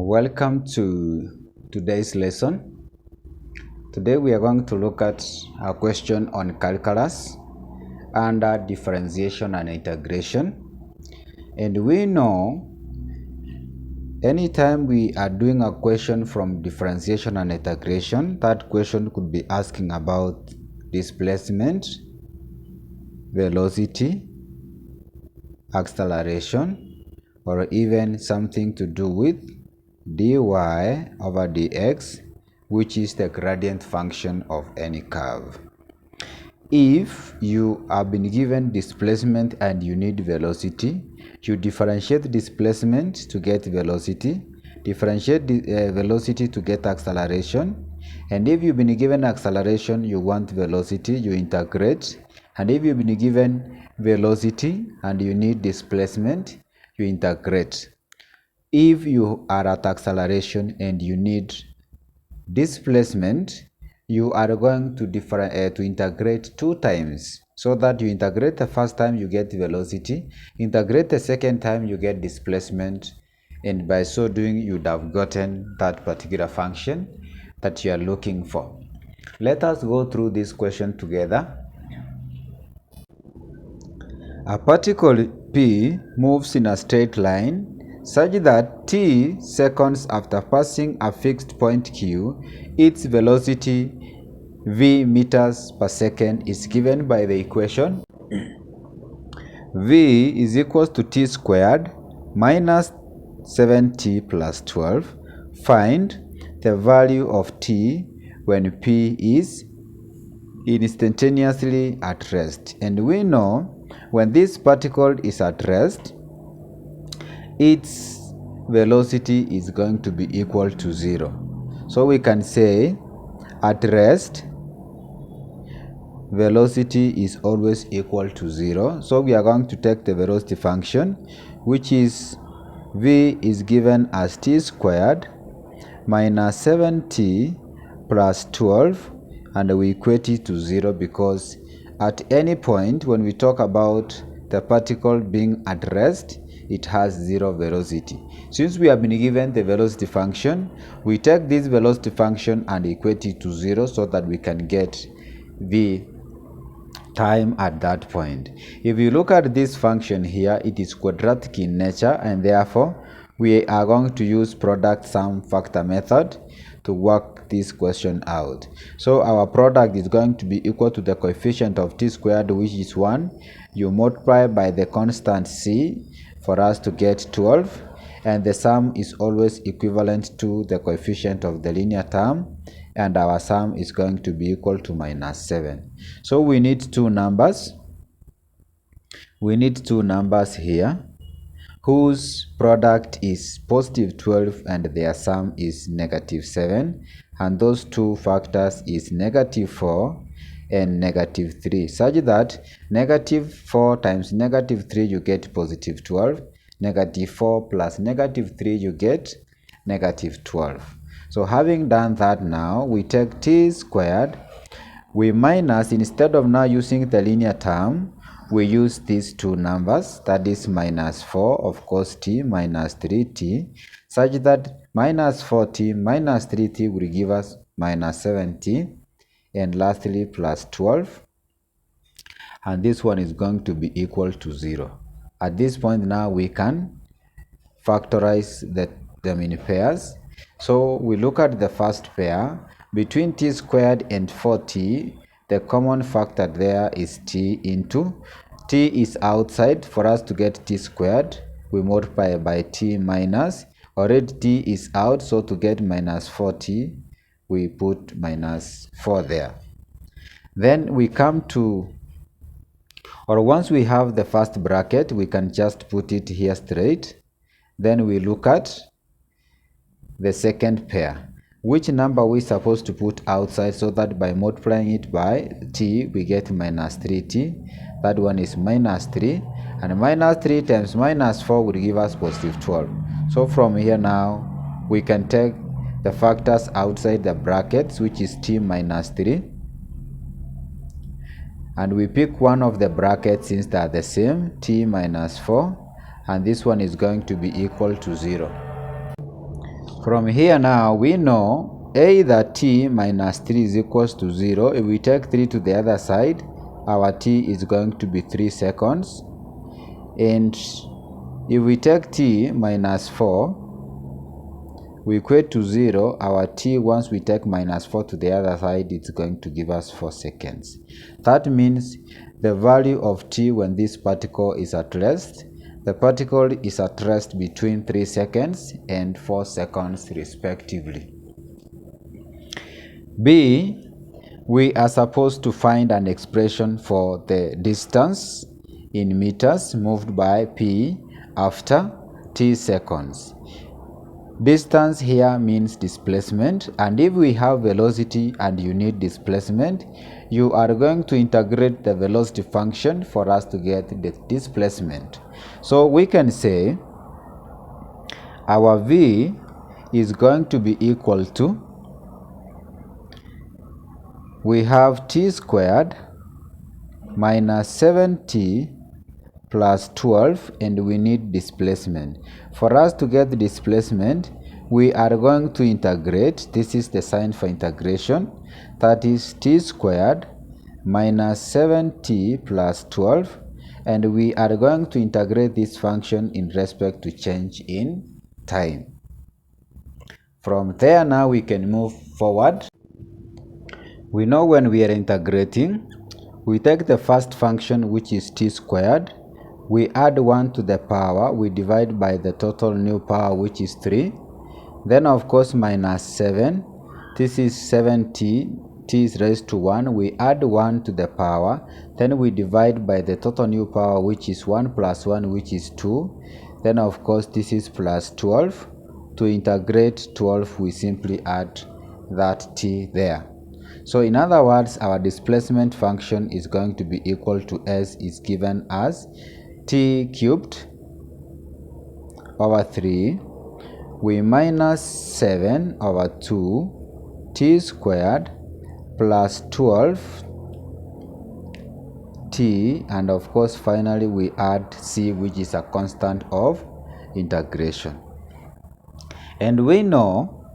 Welcome to today's lesson. Today we are going to look at a question on calculus under differentiation and integration. And we know anytime we are doing a question from differentiation and integration, that question could be asking about displacement, velocity, acceleration, or even something to do with dy over dx, which is the gradient function of any curve. If you have been given displacement and you need velocity, you differentiate displacement to get velocity, differentiate the velocity to get acceleration, and if you've been given acceleration, you want velocity, you integrate, and if you've been given velocity and you need displacement, you integrate. If you are at acceleration and you need displacement, you are going to integrate two times, so that you integrate the first time you get velocity, integrate the second time you get displacement, and by so doing you would have gotten that particular function that you are looking for. Let us go through this question together. A particle P moves in a straight line such that t seconds after passing a fixed point Q, its velocity v meters per second is given by the equation v is equals to t squared minus 7t plus 12. Find the value of t when P is instantaneously at rest. And we know when this particle is at rest, its velocity is going to be equal to 0. So we can say at rest, velocity is always equal to 0. So we are going to take the velocity function, which is v is given as t squared minus 7t plus 12, and we equate it to 0 because at any point when we talk about the particle being at rest, it has 0 velocity. Since we have been given the velocity function, we take this velocity function and equate it to 0 so that we can get the time at that point. If you look at this function here, it is quadratic in nature, and therefore we are going to use product sum factor method to work this question out. So our product is going to be equal to the coefficient of t squared, which is 1. You multiply by the constant c for us to get 12, and the sum is always equivalent to the coefficient of the linear term, and our sum is going to be equal to minus 7. So we need two numbers. We need two numbers here whose product is positive 12 and their sum is negative 7, and those two factors is negative 4 and negative 3, such that negative 4 times negative 3 you get positive 12, negative 4 plus negative 3 you get negative 12. So having done that, now we take t squared, we minus, instead of now using the linear term, we use these two numbers, that is minus 4 of course t minus 3t, such that minus 4t minus 3t will give us minus 7t, and lastly plus 12, and this one is going to be equal to 0. At this point now we can factorize them in pairs. So we look at the first pair. Between t squared and 4t, the common factor there is t into t is outside. For us to get t squared, we multiply by t minus, already t is out, so to get minus 4t we put minus 4 there. Then we come to, or once we have the first bracket, we can just put it here straight. Then we look at the second pair. Which number we supposed to put outside, so that by multiplying it by t we get minus 3t. That one is minus 3, and minus 3 times minus 4 will give us positive 12. So from here now we can take the factors outside the brackets, which is t minus 3, and we pick one of the brackets since they are the same, t minus 4, and this one is going to be equal to 0. From here now, we know either t minus 3 is equals to 0. If we take 3 to the other side, our t is going to be 3 seconds. And if we take t minus 4, we equate to 0. Our t, once we take minus 4 to the other side, it's going to give us 4 seconds. That means the value of t when this particle is at rest, the particle is at rest between 3 seconds and 4 seconds respectively. B, we are supposed to find an expression for the distance in meters moved by p after t seconds. Distance here means displacement, and if we have velocity and you need displacement, you are going to integrate the velocity function for us to get the displacement. So we can say our v is going to be equal to, we have t squared minus 7t plus 12, and we need displacement. For us to get the displacement, we are going to integrate. This is the sign for integration. That is t squared minus 7t plus 12, and we are going to integrate this function in respect to change in time. From there now we can move forward. We know when we are integrating, we take the first function, which is t squared. We add 1 to the power, we divide by the total new power, which is 3. Then of course minus 7, this is 7t, t is raised to 1, we add 1 to the power, then we divide by the total new power, which is 1 plus 1, which is 2. Then of course this is plus 12. To integrate 12, we simply add that t there. So in other words, our displacement function is going to be equal to s is given as t cubed over 3, we minus 7 over 2 t squared plus 12 t, and of course finally we add c, which is a constant of integration. And we know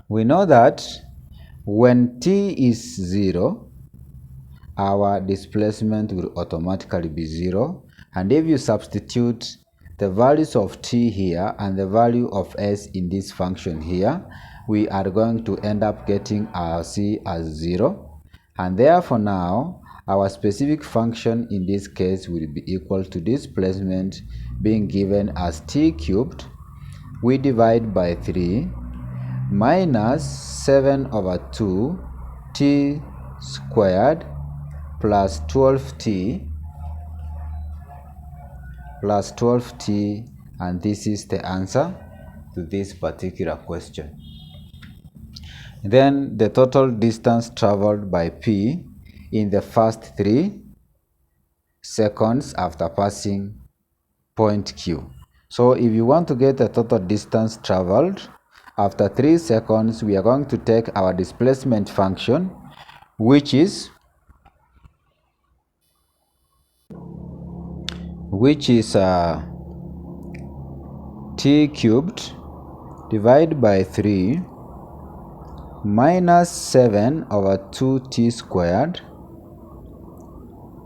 that when t is 0, our displacement will automatically be 0. And if you substitute the values of t here and the value of s in this function here, we are going to end up getting our c as 0. And therefore now our specific function in this case will be equal to displacement being given as t cubed, we divide by 3, minus 7 over 2 t squared plus 12t plus 12t, and this is the answer to this particular question. Then the total distance traveled by p in the first 3 seconds after passing point Q. So if you want to get the total distance traveled after 3 seconds, we are going to take our displacement function, which is t cubed divided by 3 minus 7 over 2t squared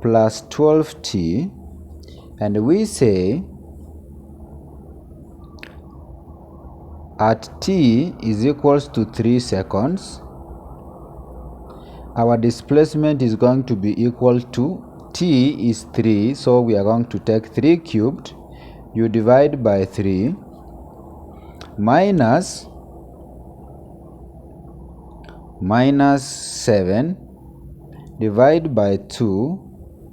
plus 12t, and we say at t is equals to 3 seconds, our displacement is going to be equal to, t is 3, so we are going to take 3 cubed, you divide by 3, minus 7 divide by 2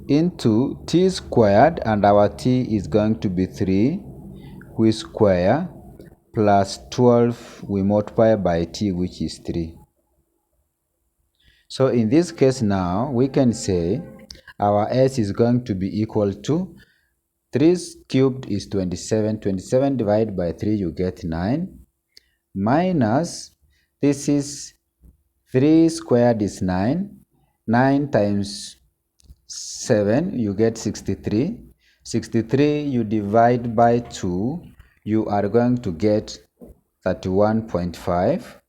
into t squared, and our t is going to be 3, we square, plus 12, we multiply by t, which is 3. So in this case now, we can say our s is going to be equal to 3 cubed is 27, 27 divided by 3, you get 9, minus, this is 3 squared is 9, 9 times 7, you get 63, 63 you divide by 2, you are going to get 31.5.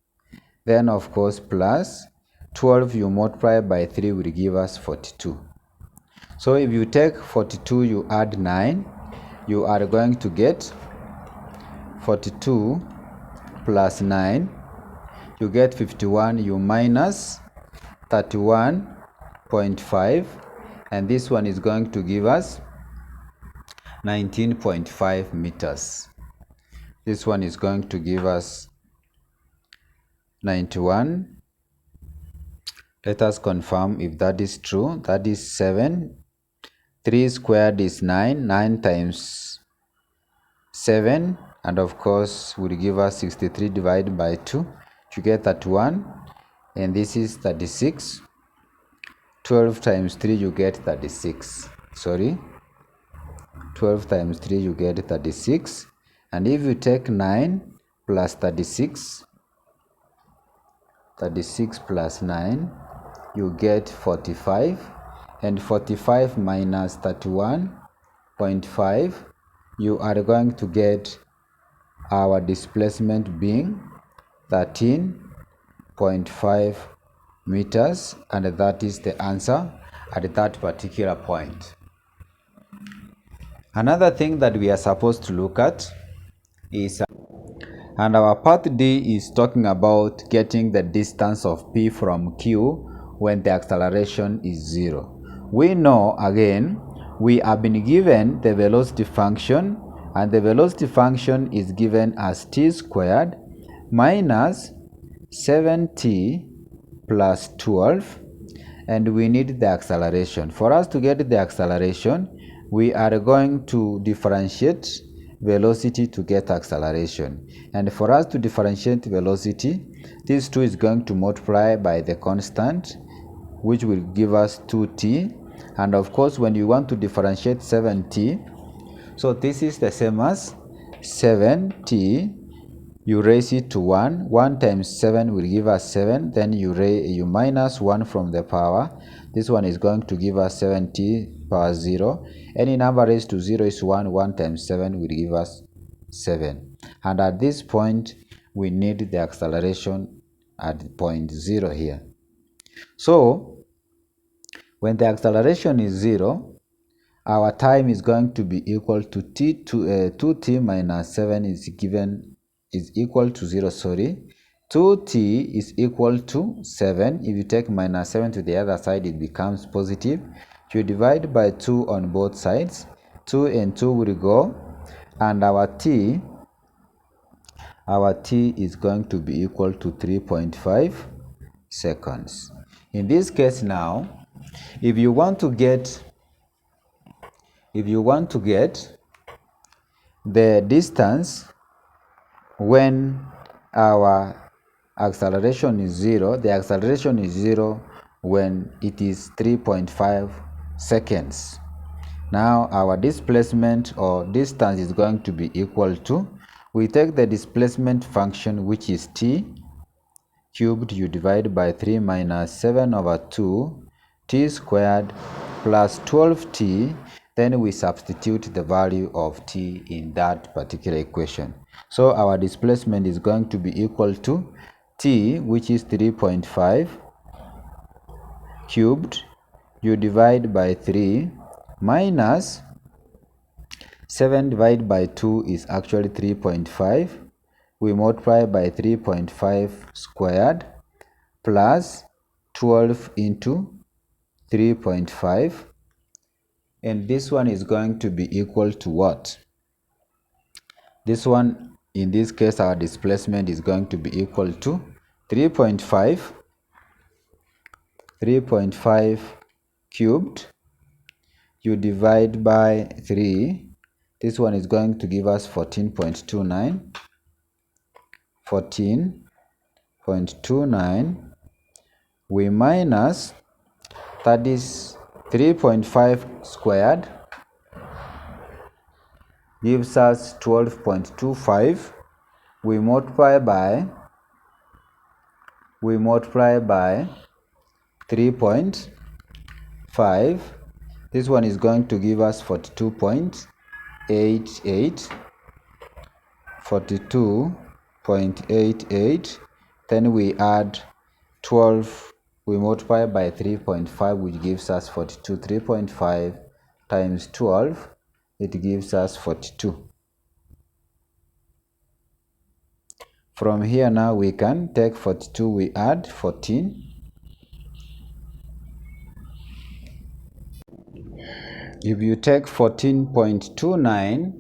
Then of course plus 12 you multiply by 3 will give us 42. So if you take 42, you add 9, you are going to get 42 plus 9, you get 51, you minus 31.5, and this one is going to give us 19.5 meters. This one is going to give us 91. Let us confirm if that is true. That is 7. 3 squared is 9. 9 times 7, and of course will give us 63 divided by 2 to get 31, and this is 36. 12 times 3 you get 36. 12 times 3 you get 36, and if you take 9 plus 36, 36 plus 9, you get 45, and 45 minus 31.5, you are going to get our displacement being 13.5 meters, and that is the answer at that particular point. Another thing that we are supposed to look at is, and our part D is talking about getting the distance of P from Q when the acceleration is 0. We know, again, we have been given the velocity function, and the velocity function is given as t squared minus 7t plus 12, and we need the acceleration. For us to get the acceleration, we are going to differentiate velocity to get acceleration. And for us to differentiate velocity, this 2 is going to multiply by the constant, which will give us 2t. And of course, when you want to differentiate 7t, so this is the same as 7t, you raise it to 1. 1 times 7 will give us 7. Then you minus 1 from the power. This one is going to give us 7t power 0. Any number raised to 0 is 1. 1 times 7 will give us 7. And at this point, we need the acceleration at point 0 here. So, when the acceleration is 0, our time is going to be equal to 2t minus 7 is equal to 0, 2t is equal to 7. If you take minus 7 to the other side, it becomes positive. You divide by 2 on both sides. 2 and 2 will go, and our t is going to be equal to 3.5 seconds. In this case now, if you want to get the distance when our acceleration is 0, the acceleration is 0 when it is 3.5 seconds. Now our displacement or distance is going to be equal to, we take the displacement function, which is t cubed, you divide by 3 minus 7 over 2 t squared plus 12t, then we substitute the value of t in that particular equation. So our displacement is going to be equal to t, which is 3.5 cubed, you divide by 3 minus 7 divided by 2 is actually 3.5. We multiply by 3.5 squared plus 12 into 3.5, and this one is going to be equal to what? This one, in this case, our displacement is going to be equal to 3.5 cubed, you divide by 3, this one is going to give us 14.29, we minus, that is 3.5 squared gives us 12.25, we multiply by 3.5, this one is going to give us 42.88, 14.88, then we add 12, we multiply by 3.5, which gives us 42. 3.5 times 12, it gives us 42. From here now we can take 42, we add 14. If you take 14.29,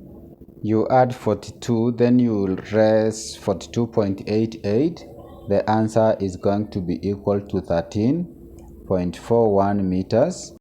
you add 42, then you will raise 42.88. The answer is going to be equal to 13.41 meters.